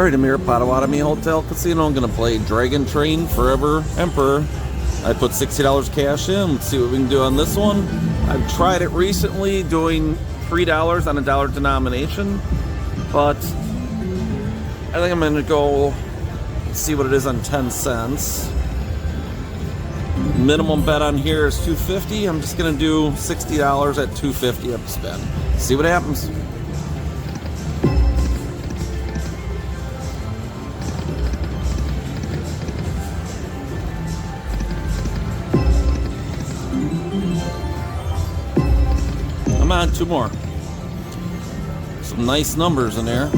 Alright, I'm here at Potawatomi Hotel Casino. I'm going to play Dragon Train Forever Emperor. I put $60 cash in. Let's see what we can do on this one. I've tried it recently doing $3 on a dollar denomination, but I think I'm going to go see what it is on 10 cents. Minimum bet on here is $2.50. I'm just going to do $60 at $2.50 up spin. See what happens. Come on, two more. Some nice numbers in there.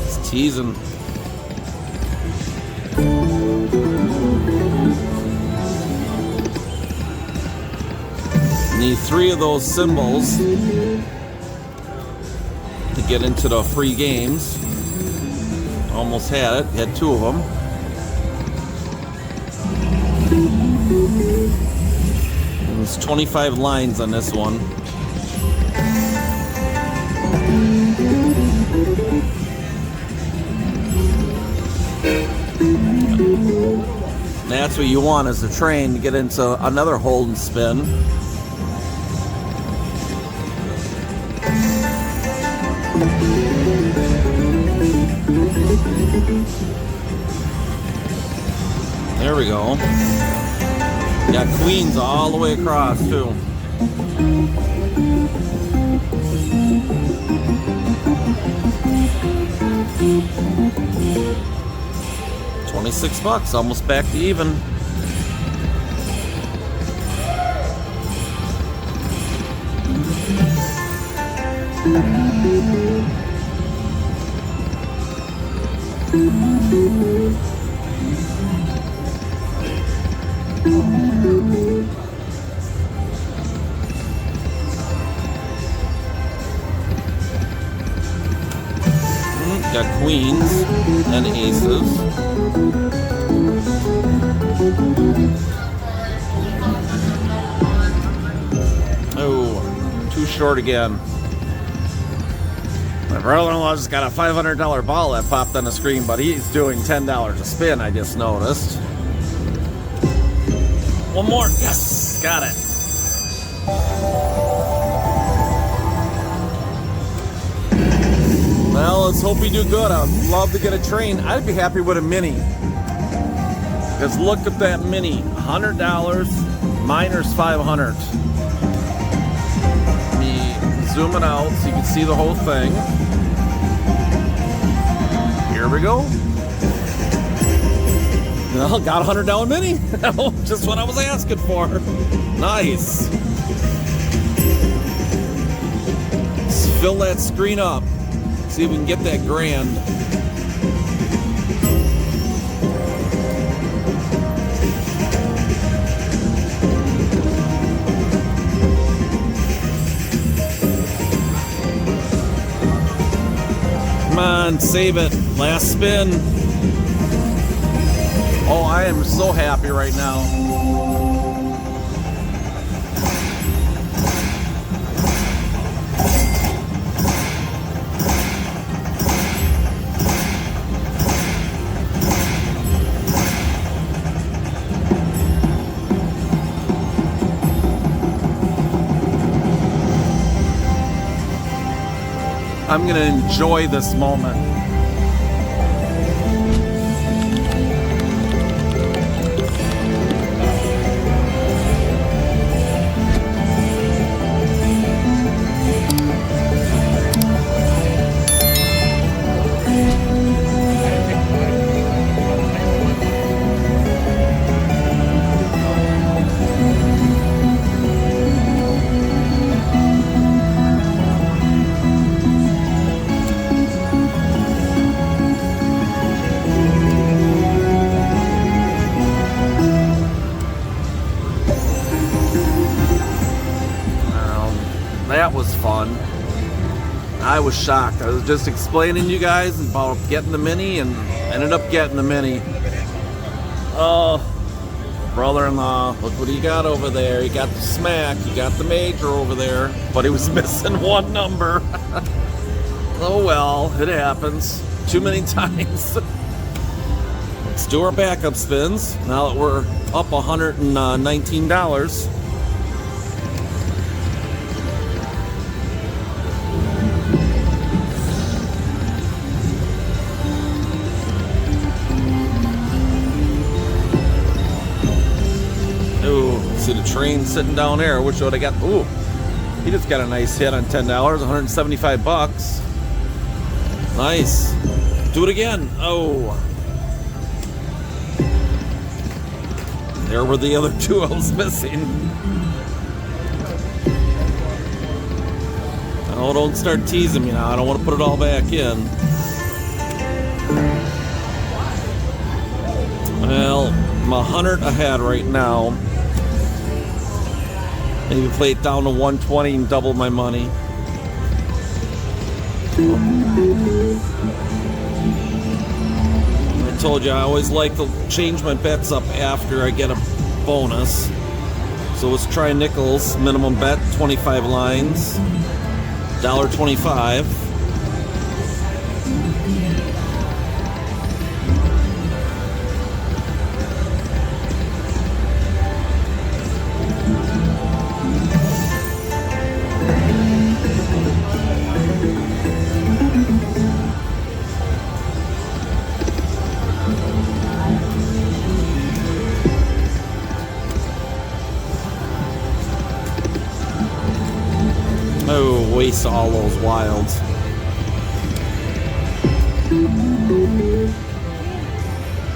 It's teasing. Need 3 of those symbols to get into the free games. Almost had it. Had 2 of them. There's 25 lines on this one. That's what you want, is a train to get into another hold and spin. There we go. Got queens all the way across too. $26, almost back to even. Got queens and aces. Oh, too short again. My brother-in-law just got a $500 ball that popped on the screen, but he's doing $10 a spin, I just noticed. One more. Yes, got it. Well, let's hope we do good. I'd love to get a train. I'd be happy with a mini. Because look at that mini. $100, miners 500. Let me zoom it out so you can see the whole thing. Here we go. Well, got a $100 mini. Just what I was asking for. Nice. Let's fill that screen up. See if we can get that grand. Come on, save it. Last spin. Oh, I am so happy right now. I'm going to enjoy this moment. That was fun. I was shocked. I was just explaining to you guys about getting the mini and ended up getting the mini. Brother-in-law, look what he got over there. He got the smack, he got the major over there, but he was missing one number. Oh well, it happens too many times. Let's do our backup spins now that we're up $119. See the train sitting down there. Which would I got? Ooh, he just got a nice hit on $10, 175 bucks. Nice. Do it again. Oh, there were the other two I was missing. Oh, don't start teasing me now. I don't want to put it all back in. Well, I'm 100 ahead right now. Maybe play it down to 120 and double my money. I told you I always like to change my bets up after I get a bonus. So let's try nickels. Minimum bet, 25 lines. $1.25. Oh, waste all those wilds.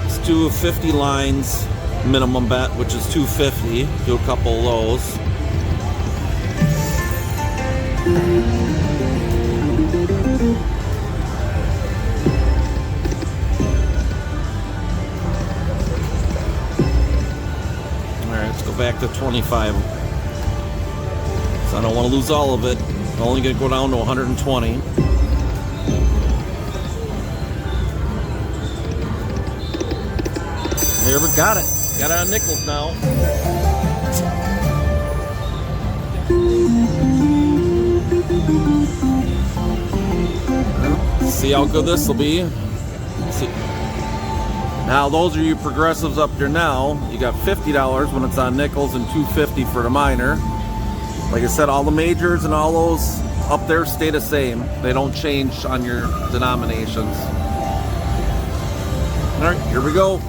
Let's do 50 lines minimum bet, which is $2.50. Do a couple of those. All right, let's go back to 25. I don't want to lose all of it. I'm only going to go down to 120. There we got it. Got it on nickels now. See how good this will be. See. Now, those are you progressives up there now. You got $50 when it's on nickels and $2.50 for the minor. Like I said, all the majors and all those up there stay the same. They don't change on your denominations. All right, here we go.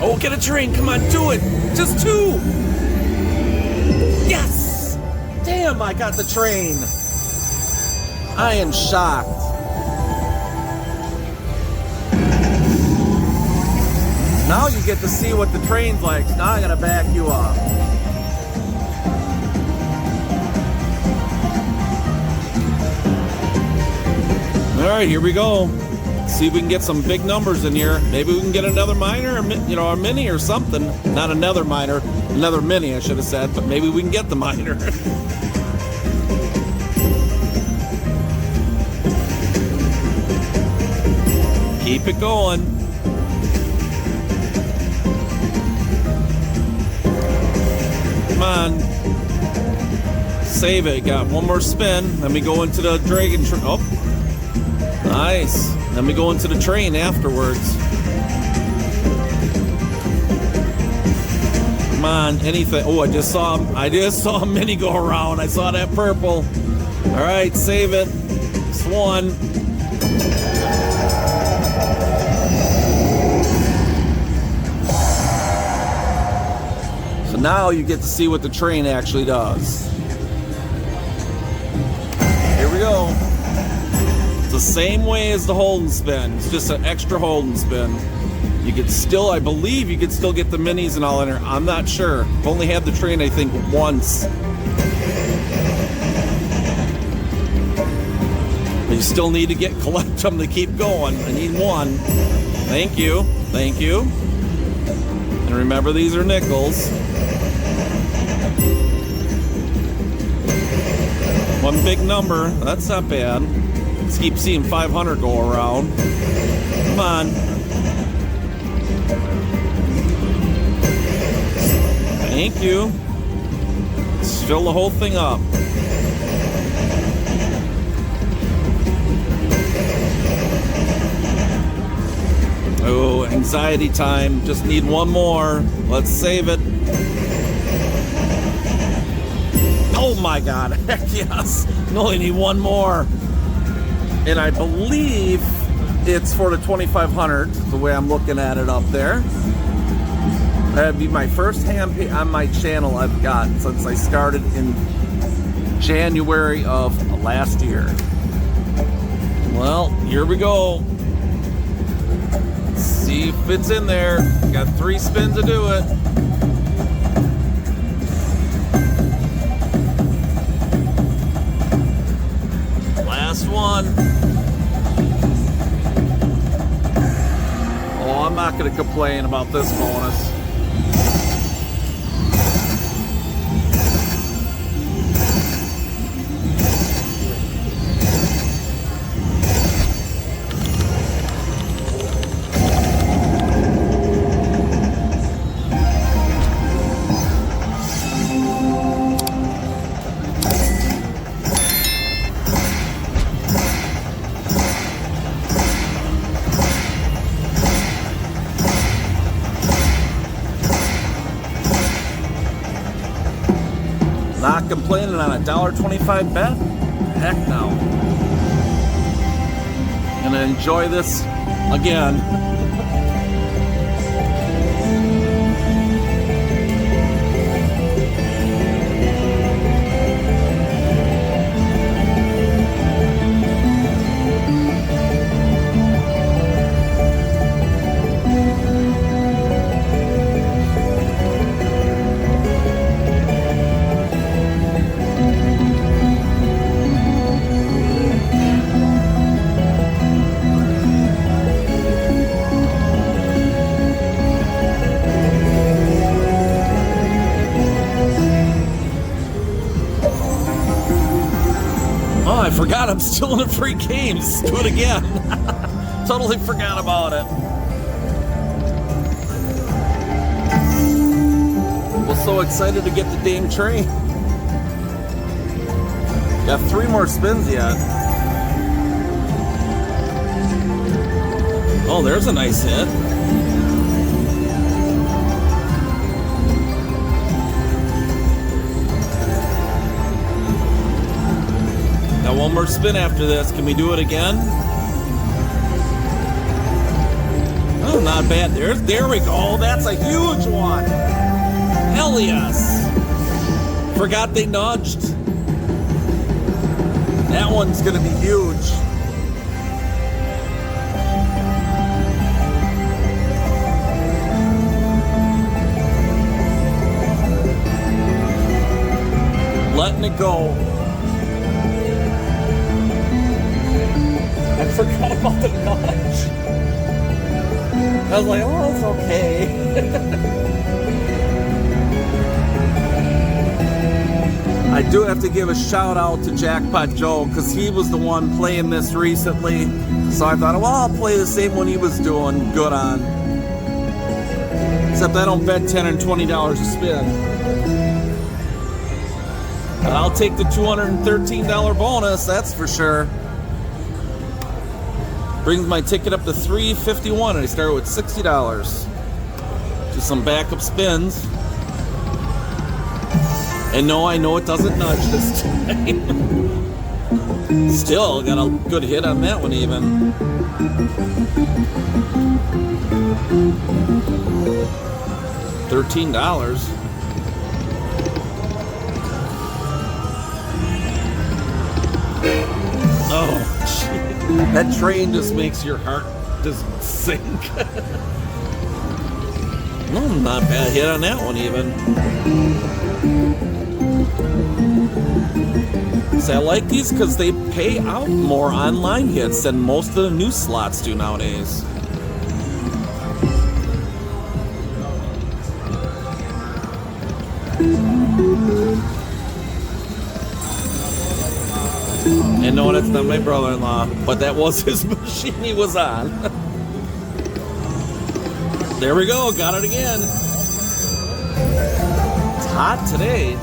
Oh, get a train. Come on, do it. Just two. Yes. Damn, I got the train. I am shocked. Now you get to see what the train's like. Now I gotta back you up. All right, here we go. See if we can get some big numbers in here. Maybe we can get another minor, or, you know, a mini or something. Not another minor, another mini, I should have said, but maybe we can get the minor. Keep it going. Come on. Save it. Got one more spin. Let me go into the dragon. Oh. Nice. Let me go into the train afterwards. Come on, anything. Oh, I just saw a mini go around. I saw that purple. All right, save it. It's one. So now you get to see what the train actually does. Here we go. The same way as the hold and spin. It's just an extra hold and spin. You could still, I believe you could still get the minis and all in there. I'm not sure. I've only had the train, I think, once. But you still need to collect them to keep going. I need one. Thank you. Thank you. And remember, these are nickels. One big number. That's not bad. Let's keep seeing 500 go around. Come on. Thank you. Fill the whole thing up. Oh, anxiety time. Just need one more. Let's save it. Oh my God. Heck yes. No, I need one more. And I believe it's for the 2500, the way I'm looking at it up there. That'd be my first hand pay on my channel I've got since I started in January of last year. Well, here we go. Let's see if it's in there. Got 3 spins to do it. Last one. Oh, I'm not going to complain about this bonus. Not complaining on a $1.25 bet? Heck no. Gonna enjoy this again. Oh, I forgot I'm still in the free games. Do it again. Totally forgot about it. Was so excited to get the dang train. Got 3 more spins yet. Oh, there's a nice hit. Got 1 more spin after this. Can we do it again? Oh, not bad. There we go. That's a huge one. Hell yes. Forgot they nudged. That one's gonna be huge. Letting it go. I forgot about the nudge. I was like, oh, it's okay. I do have to give a shout out to Jackpot Joe because he was the one playing this recently. So I thought, well, I'll play the same one he was doing good on. Except I don't bet $10 and $20 a spin. But I'll take the $213 bonus, that's for sure. Brings my ticket up to $351 and I started with $60. Just some backup spins. And no, I know it doesn't nudge this time. Still got a good hit on that one even. $13. Oh, gee. That train just makes your heart just sink. No, not bad hit on that one even. See, I like these because they pay out more online hits than most of the new slots do nowadays. And no, that's not my brother-in-law, but that was his machine he was on. There we go, got it again. Hot today.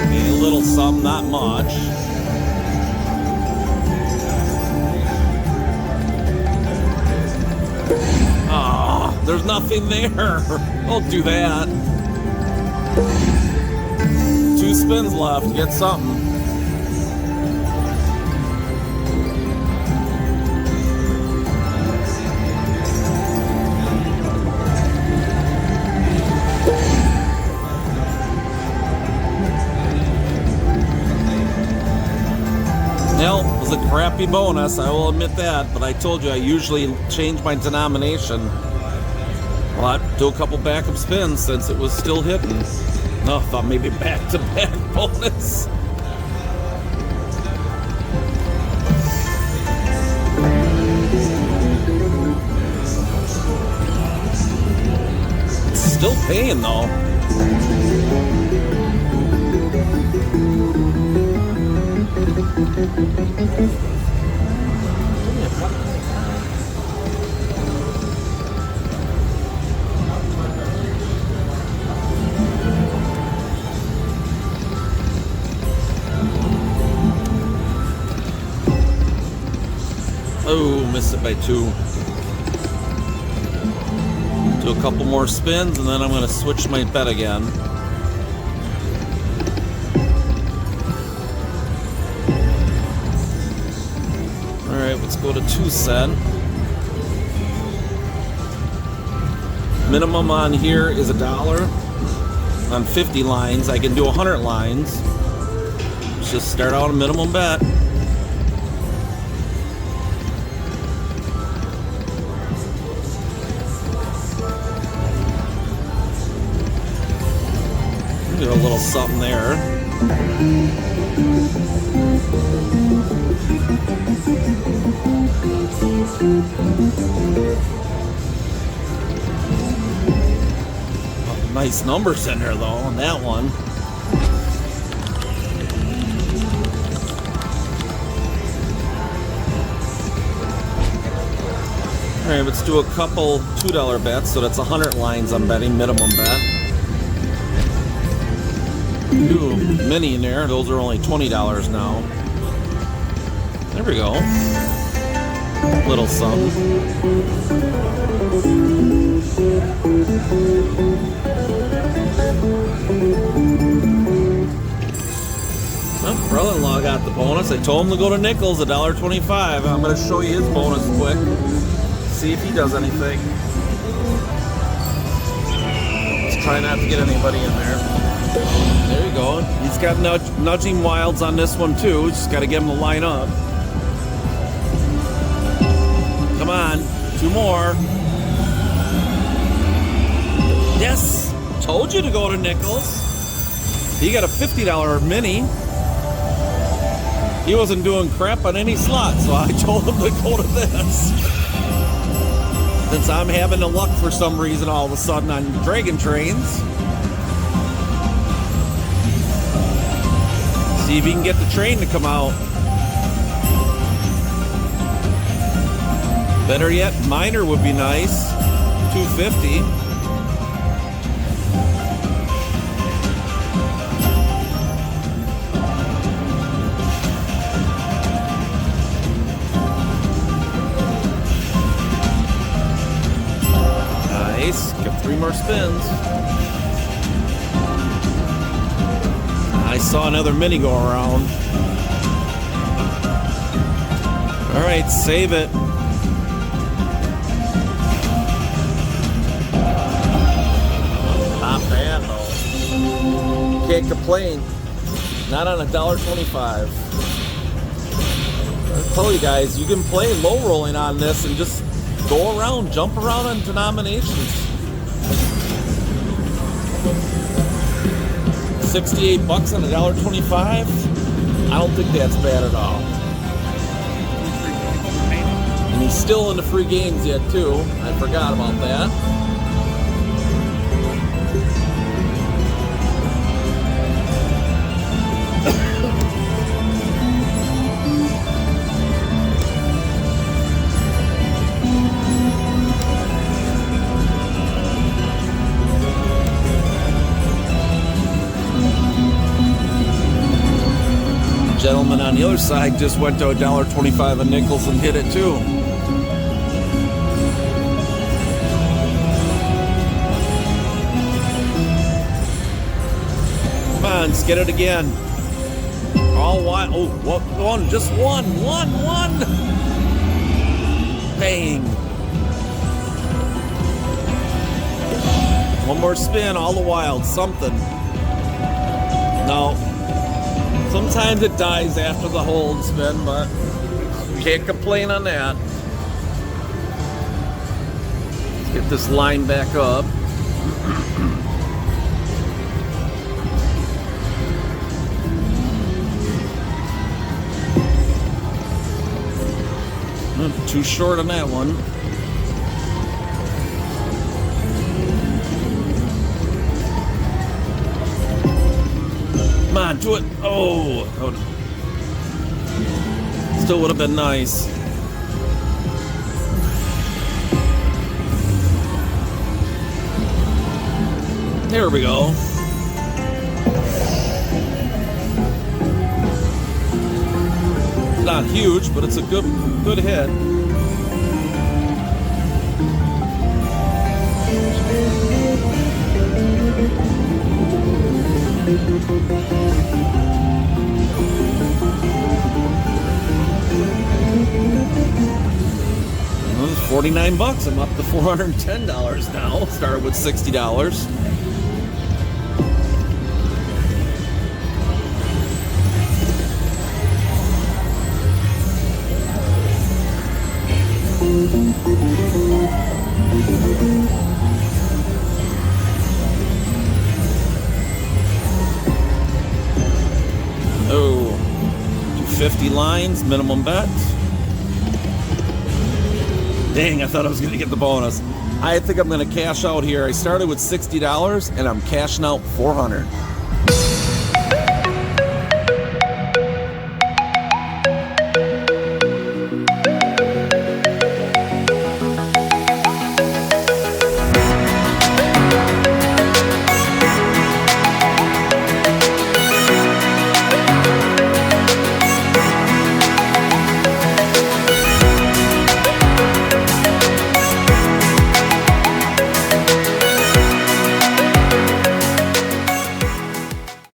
Maybe a little some, not much. There's nothing there. Don't do that. 2 spins left. Get something. Well, it was a crappy bonus, I will admit that, but I told you I usually change my denomination. Well, I'd do a couple backup spins since it was still hitting. No, I thought maybe back-to-back bonus. It's still paying though. Oh, missed it by 2. Do a couple more spins and then I'm going to switch my bet again. Alright, let's go to 2 cent. Minimum on here is $1. On 50 lines, I can do 100 lines. Let's just start out a minimum bet. Do a little something there. Oh, nice numbers in there though on that one. All right, let's do a couple $2 bets. So that's 100 lines I'm betting, minimum bet. Ooh, mini in there. Those are only $20 now. There we go. Little sum. Well, brother-in-law got the bonus. I told him to go to nickels, $1.25. I'm going to show you his bonus quick. See if he does anything. Let's try not to get anybody in there. There you go. He's got nudging wilds on this one too. Just got to get him to line up. Come on, 2 more. Yes, told you to go to nickels. He got a $50 mini. He wasn't doing crap on any slot, so I told him to go to this. Since I'm having the luck for some reason all of a sudden on Dragon Trains. See if you can get the train to come out. Better yet, minor would be nice. $2.50. Nice. Got 3 more spins. I saw another mini go around. All right, save it. Not bad though. Can't complain. Not on $1.25. I tell you guys, you can play low rolling on this and just go around, jump around on denominations. 68 bucks on $1.25. I don't think that's bad at all. And he's still in the free games yet, too. I forgot about that. Gentleman on the other side just went to $1.25 a nickels and hit it too. Come on, let's get it again. All one. Oh, one, just one. Bang. One more spin, all the wild, something. No. Sometimes it dies after the hold spin, but can't complain on that. Let's get this line back up. Too short on that one. Come on, do it. Oh, still would have been nice. There we go. It's not huge, but it's a good hit. Well, it's $49. I'm up to $410 now. Started with $60. Oh, 250 lines, minimum bet. Dang, I thought I was going to get the bonus. I think I'm going to cash out here. I started with $60 and I'm cashing out $400.